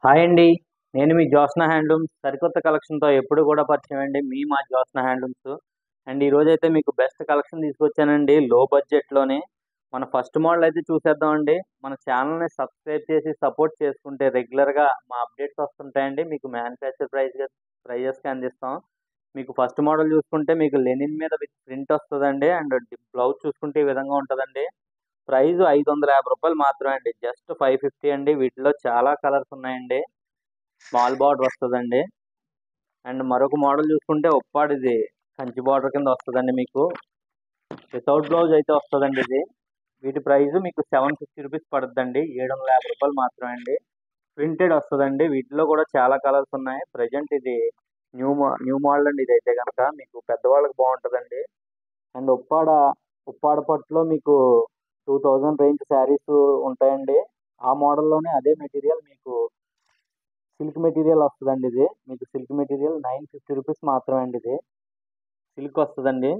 Hi అండి. నేను మీ Jyotsna handlooms సరికొత్త కలెక్షన్‌తో ఎప్పుడు కూడా పరిచయం అండి. మా జ్యోత్స్న హ్యాండ్లూమ్స్. అండ్ ఈరోజైతే మీకు బెస్ట్ కలెక్షన్ తీసుకొచ్చానండి లో బడ్జెట్‌లోనే. మన ఫస్ట్ మోడల్ అయితే చూసేద్దామండి. మన ఛానల్‌ని సబ్స్క్రైబ్ చేసి సపోర్ట్ చేసుకుంటే రెగ్యులర్‌గా మా అప్డేట్స్ వస్తుంటాయండి. మీకు మ్యానుఫ్యాక్చర్ ప్రైజెస్‌కి అందిస్తాం. మీకు ఫస్ట్ మోడల్ చూసుకుంటే మీకు లెనిన్ మీద విత్ ప్రింట్ వస్తదండి. అండ్ బ్లౌజ్ చూసుకుంటే ఈ విధంగా ఉంటదండి. ప్రైస్ రూ. 550 మాత్రమే అండి. జస్ట్ 550 అండి. వీటిలో చాలా కలర్స్ ఉన్నాయండి. స్మాల్ బార్డర్ వస్తదండి. అండ్ మరొక మోడల్ చూసుకుంటే ఉప్పాడిది కంచి బార్డర్ కింద వస్తదండి మీకు. వితౌట్ బ్లౌజ్ అయితే వస్తదండి ఇది. వీటి ప్రైస్ మీకు రూ. 750 పడుద్దండి. రూ. 750 మాత్రమే అండి. ప్రింటెడ్ వస్తదండి. వీటిలో కూడా చాలా కలర్స్ ఉన్నాయి. ప్రెజెంట్ ఇది న్యూ మోడల్ అండి ఇదైతే గనక. మీకు పెద్దవాళ్ళకి బాగుంటదండి. అండ్ ఉప్పాడ పట్టులో మీకు 2000 రేంజ్ శారీస్ ఉంటాయండి. ఆ మోడల్‌లోనే అదే మెటీరియల్ మీకు సిల్క్ మెటీరియల్ వస్తదండి ఇది. మీకు సిల్క్ మెటీరియల్ రూ. 950 మాత్రమే అండి ఇది. సిల్క్ వస్తదండి.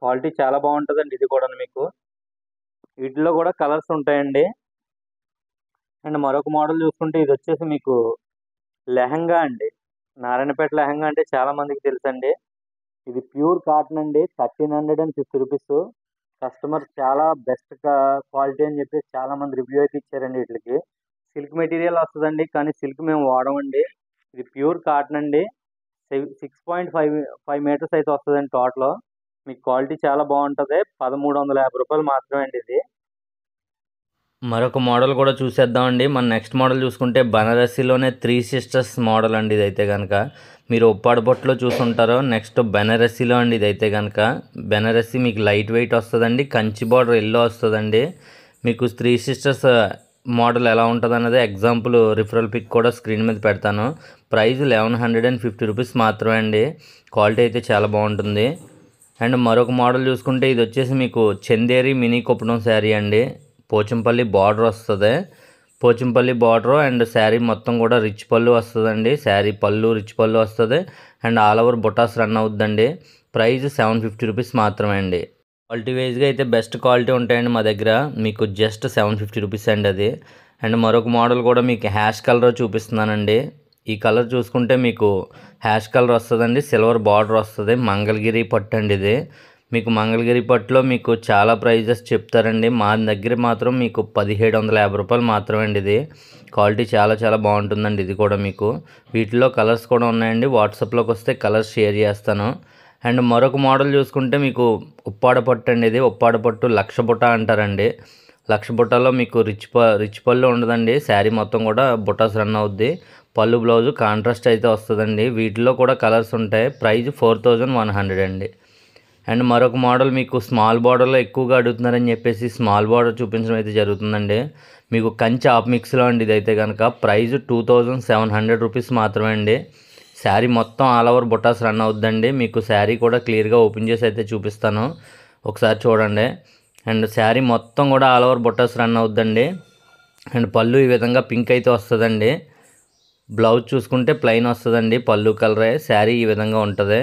క్వాలిటీ చాలా బాగుంటదండి ఇది కూడాను మీకు. వీటిలో కూడా కలర్స్ ఉంటాయండి. అండ్ మరొక మోడల్ చూసుకుంటే ఇదొచ్చేసి మీకు లెహంగా అండి. నారాయణపేట లెహంగా అంటే చాలా మందికి తెలుసండి. ఇది ప్యూర్ కాటన్ అండి. రూ. 1350. కస్టమర్ చాలా బెస్ట్ క్వాలిటీ అని చెప్పేసి చాలా మంది రివ్యూ అయితే ఇచ్చారండి వీటికి. సిల్క్ మెటీరియల్ వస్తదండి. కానీ సిల్క్ మేము వాడమండి. ఇది ప్యూర్ కాటన్ అండి. 6.5 మీటర్స్ అయితే వస్తదండి టోటల్. మీకు క్వాలిటీ చాలా బాగుంటది. రూ. 1350 మాత్రమే అండి ఇది. మరొక మోడల్ కూడా చూసేద్దామండి. మన నెక్స్ట్ మోడల్ చూసుకుంటే బనారస్సీలోనే 3 సిస్టర్స్ మోడల్ అండి ఇదైతే గనక. మీరు ఉప్పాడ బొట్టులో చూసుంటారు. నెక్స్ట్ బెనారస్సీలో అండి ఇదైతే గనక. బెనారస్సీ మీకు లైట్ వెయిట్ వస్తదండి. కంచి బార్డర్ ఎల్లో వస్తదండి. మీకు 3 సిస్టర్స్ మోడల్ ఎలా ఉంటదన్నది ఎగ్జాంపుల్ రిఫరల్ పిక్ కూడా స్క్రీన్ మీద పెడతాను. ప్రైస్ రూ. 1150 మాత్రమే అండి. క్వాలిటీ అయితే చాలా బాగుంటుంది. అండ్ మరొక మోడల్ చూసుకుంటే ఇది వచ్చేసి మీకు చందేరి మినీ కుప్పడం శారీ అండి. పోచంపల్లి బార్డర్ వస్తుంది. పోచంపల్లి బార్డర్ అండ్ శారీ మొత్తం కూడా రిచ్ పళ్ళు వస్తుందండి. శారీ పళ్ళు రిచ్ పళ్ళు వస్తుంది. అండ్ ఆల్ ఓవర్ బొటాస్ రన్ అవుతుందండి. ప్రైస్ రూ. 750 మాత్రమే అండి. క్వాలిటీ వైజ్గా అయితే బెస్ట్ క్వాలిటీ ఉంటాయండి మా దగ్గర. మీకు జస్ట్ రూ. 750 అండి అది. అండ్ మరొక మోడల్ కూడా మీకు హ్యాష్ కలర్ చూపిస్తున్నానండి. ఈ కలర్ చూసుకుంటే మీకు హ్యాష్ కలర్ వస్తుందండి. సిల్వర్ బార్డర్ వస్తుంది. మంగళగిరి పట్టు అండి ఇది. మీకు మంగళగిరి పట్టులో మీకు చాలా ప్రైజెస్ చెప్తారండి. మా దగ్గర మాత్రం మీకు రూ. 1750 మాత్రమే అండి ఇది. క్వాలిటీ చాలా చాలా బాగుంటుందండి ఇది కూడా మీకు. వీటిలో కలర్స్ కూడా ఉన్నాయండి. వాట్సాప్లోకి వస్తే కలర్స్ షేర్ చేస్తాను. అండ్ మరొక మోడల్ చూసుకుంటే మీకు ఉప్పాడ పట్టు అండి ఇది. ఉప్పాడ పట్టు లక్ష బుట్ట అంటారండి. లక్ష బుట్టలో మీకు రిచ్ పళ్ళు ఉండదండి. శారీ మొత్తం కూడా బుట్టాస్ రన్ అవుద్ది. పళ్ళు బ్లౌజు కాంట్రాస్ట్ అయితే వస్తుందండి. వీటిలో కూడా కలర్స్ ఉంటాయి. ప్రైస్ 4100 అండి. అండ్ మరొక మోడల్ మీకు స్మాల్ బార్డర్లో ఎక్కువగా అడుగుతున్నారని చెప్పేసి స్మాల్ బార్డర్ చూపించడం అయితే జరుగుతుందండి. మీకు కంచి ఆఫ్ మిక్స్లో అండి ఇదైతే కనుక. ప్రైస్ 2700 మాత్రమే అండి. శారీ మొత్తం ఆల్ ఓవర్ బుట్టాస్ రన్ అవుద్దండి. మీకు శారీ కూడా క్లియర్గా ఓపెన్ చేసి అయితే చూపిస్తాను. ఒకసారి చూడండి. అండ్ శారీ మొత్తం కూడా ఆల్ ఓవర్ బుట్టాస్ రన్ అవుద్దండి. అండ్ పళ్ళు ఈ విధంగా పింక్ అయితే వస్తుందండి. బ్లౌజ్ చూసుకుంటే ప్లెయిన్ వస్తుందండి. పళ్ళు కలరే. శారీ ఈ విధంగా ఉంటుంది.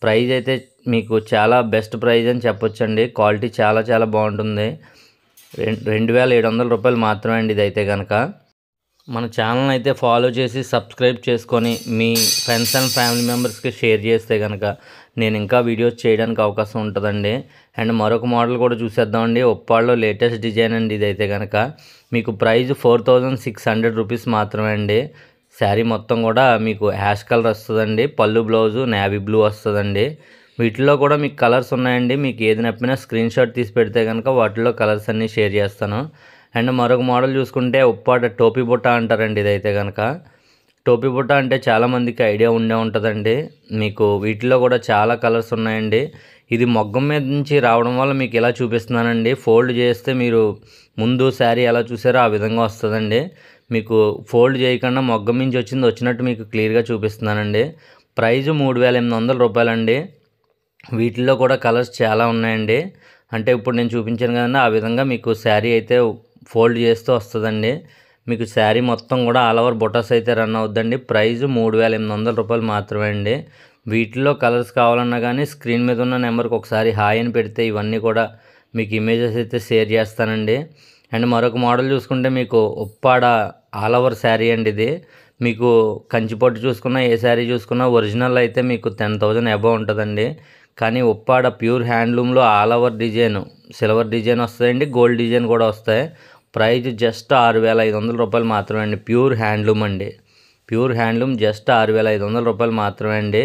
ప్రైస్ అయితే మీకు చాలా బెస్ట్ ప్రైస్ అని చెప్పొచ్చండి. క్వాలిటీ చాలా చాలా బాగుంటుంది. 2700 మాత్రమే అండి ఇదైతే కనుక. మన ఛానల్ అయితే ఫాలో చేసి సబ్స్క్రైబ్ చేసుకొని మీ ఫ్రెండ్స్ అండ్ ఫ్యామిలీ మెంబర్స్కి షేర్ చేస్తే కనుక నేను ఇంకా వీడియోస్ చేయడానికి అవకాశం ఉంటుందండి. అండ్ మరొక మోడల్ కూడా చూసేద్దామండి. ఉప్పాడలో లేటెస్ట్ డిజైన్ అండి ఇదైతే కనుక. మీకు ప్రైస్ 4600 మాత్రమే అండి. శారీ మొత్తం కూడా మీకు హ్యాష్ కలర్ వస్తుందండి. పళ్ళు బ్లౌజు నేవీ బ్లూ వస్తుందండి. వీటిలో కూడా మీకు కలర్స్ ఉన్నాయండి. మీకు ఏది నప్పినా స్క్రీన్ షాట్ తీసి పెడితే కనుక వాటిలో కలర్స్ అన్నీ షేర్ చేస్తాను. అండ్ మరొక మోడల్ చూసుకుంటే ఉప్పాడ టోపీ బుట్ట అంటారండి ఇదైతే కనుక. టోపీ బుట్ట అంటే చాలామందికి ఐడియా ఉండే ఉంటుందండి. మీకు వీటిలో కూడా చాలా కలర్స్ ఉన్నాయండి. ఇది మొగ్గం మీద నుంచి రావడం వల్ల మీకు ఇలా చూపిస్తున్నానండి. ఫోల్డ్ చేస్తే మీరు ముందు శారీ ఎలా చూసారో ఆ విధంగా వస్తుందండి. మీకు ఫోల్డ్ చేయకుండా మొగ్గం నుంచి వచ్చినట్టు మీకు క్లియర్గా చూపిస్తున్నానండి. ప్రైస్ 3800 అండి. వీటిల్లో కూడా కలర్స్ చాలా ఉన్నాయండి. అంటే ఇప్పుడు నేను చూపించాను కదండి ఆ విధంగా మీకు శారీ అయితే ఫోల్డ్ చేస్తూ వస్తుందండి. మీకు శారీ మొత్తం కూడా ఆల్ ఓవర్ బొటాస్ అయితే రన్ అవుద్దండి. ప్రైస్ 3800 మాత్రమే అండి. వీటిలో కలర్స్ కావాలన్నా కానీ స్క్రీన్ మీద ఉన్న నెంబర్కి ఒకసారి హాయ్ అని పెడితే ఇవన్నీ కూడా మీకు ఇమేజెస్ అయితే షేర్ చేస్తానండి. అండ్ మరొక మోడల్ చూసుకుంటే మీకు ఉప్పాడ ఆల్ ఓవర్ శారీ అండి ఇది. మీకు కంచిపట్టు చూసుకున్నా ఏ శారీ చూసుకున్నా ఒరిజినల్ అయితే మీకు 10,000 అబవ్ ఉంటుందండి. కానీ ఉప్పాడ ప్యూర్ హ్యాండ్లూమ్లో all over design silver design వస్తాయండి, గోల్డ్ డిజైన్ కూడా వస్తాయి. ప్రైస్ జస్ట్ 6,500 రూపాయలు మాత్రమే అండి. ప్యూర్ హ్యాండ్లూమ్ అండి, ప్యూర్ హ్యాండ్లూమ్ జస్ట్ 6,500 రూపాయలు మాత్రమే అండి.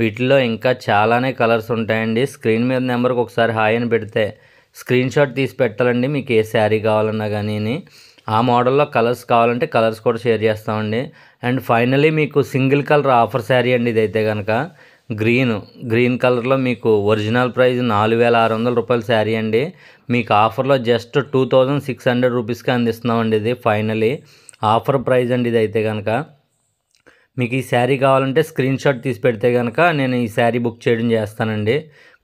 వీటిల్లో ఇంకా చాలానే కలర్స్ ఉంటాయండి. స్క్రీన్ మీద నెంబర్కి ఒకసారి హాయ్ అని పెడితే స్క్రీన్ షాట్ తీసి పెట్టాలండి మీకు ఏ శారీ కావాలన్నా కానీ. ఆ మోడల్లో కలర్స్ కావాలంటే కలర్స్ కూడా షేర్ చేస్తామండి. అండ్ ఫైనలీ మీకు సింగిల్ కలర్ ఆఫర్ శారీ అండి ఇదైతే కనుక. గ్రీన్ కలర్లో మీకు ఒరిజినల్ ప్రైస్ 4,600 రూపాయల శారీ అండి. మీకు ఆఫర్లో జస్ట్ 2,600 రూపీస్కి అందిస్తున్నామండి. ఇది ఫైనలీ ఆఫర్ ప్రైస్ అండి ఇదైతే కనుక. మీకు ఈ శారీ కావాలంటే స్క్రీన్ షాట్ తీసి పెడితే కనుక నేను ఈ శారీ బుక్ చేయడం చేస్తానండి.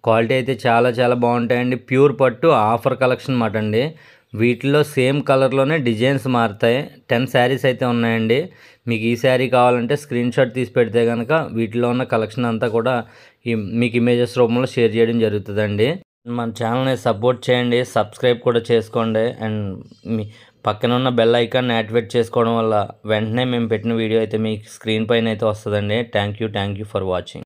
క్వాలిటీ అయితే చాలా చాలా బాగుంటాయండి. ప్యూర్ పట్టు ఆఫర్ కలెక్షన్ అన్నమాట అండి. వీటిలో సేమ్ కలర్లోనే డిజైన్స్ మారుతాయి. 10 శారీస్ అయితే ఉన్నాయండి. మీకు ఈ శారీ కావాలంటే స్క్రీన్ షాట్ తీసి పెడితే కనుక వీటిలో ఉన్న కలెక్షన్ అంతా కూడా మీకు ఇమేజెస్ రూపంలో షేర్ చేయడం జరుగుతుందండి. మన ఛానల్ని సపోర్ట్ చేయండి, సబ్స్క్రైబ్ కూడా చేసుకోండి. అండ్ మీ పక్కన ఉన్న బెల్ ఐకాన్ని యాక్టివేట్ చేసుకోవడం వల్ల వెంటనే మేము పెట్టిన వీడియో అయితే మీకు స్క్రీన్ పైన అయితే వస్తుందండి. Thank you for watching.